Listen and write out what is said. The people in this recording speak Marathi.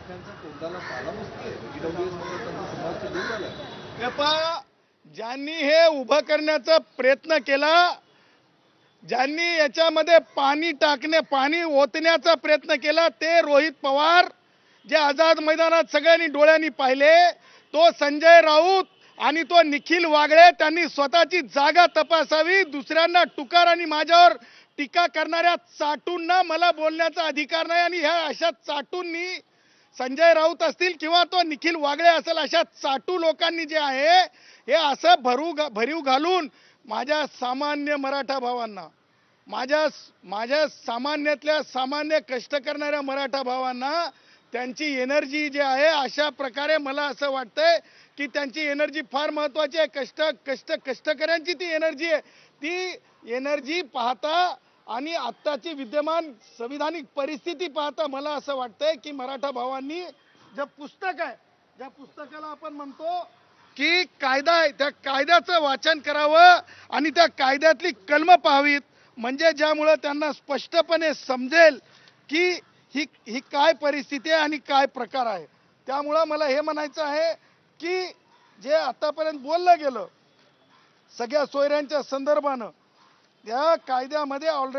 विद्यार्थ्यांचा तोंडाला ताला बसतोय. ईडब्ल्यूएस मध्ये त्यांचा समावेश दूर झालाय. हे पहा, ज्यांनी हे उभं करण्याचा प्रयत्न केला, ज्यांनी याच्यामध्ये पाणी ओतण्याचा प्रयत्न केला, ते रोहित पवार, जे आझाद मैदानात सगळ्यांनी डोळ्यांनी पाहिले, तो संजय राऊत आणि तो निखिल वागळे, त्यांनी स्वतःची जागा तपासावी. दुसऱ्यांना टुकार आणि माझ्यावर टीका करणाऱ्या चाटूंना मला बोलण्याचा अधिकार नाही. आणि ह्या अशा चाटूंनी, संजय राऊत असतील किंवा तो निखिल वागळे असेल, अशा चाटू लोकांनी जे आहे हे असं भरीव घालून माझ्या सामान्य मराठा भावांना, माझ्या सामान्यातल्या सामान्य कष्ट करणाऱ्या मराठा भावांना त्यांची एनर्जी जी आहे, अशा प्रकारे मला असं वाटतंय की त्यांची एनर्जी फार महत्वाची आहे. कष्टकऱ्यांची ती एनर्जी आहे. ती एनर्जी पाहता आणि आत्ताची विद्यमान संविधानिक परिस्थिती पाहता मला असं वाटतंय की मराठा भावांनी जे पुस्तक आहे, ज्या पुस्तकाला आपण म्हणतो की कायदा आहे, त्या कायद्याचं वाचन करावं आणि त्या कायद्यातली कलमं पाहावीत, म्हणजे ज्यामुळे त्यांना स्पष्टपणे समजेल की ही काय परिस्थिती आहे आणि काय प्रकार आहे. त्यामुळं मला हे म्हणायचं आहे की जे आतापर्यंत बोललं गेलं सगळ्या सोयऱ्यांच्या संदर्भानं, त्या कायद्यामध्ये ऑलरेडी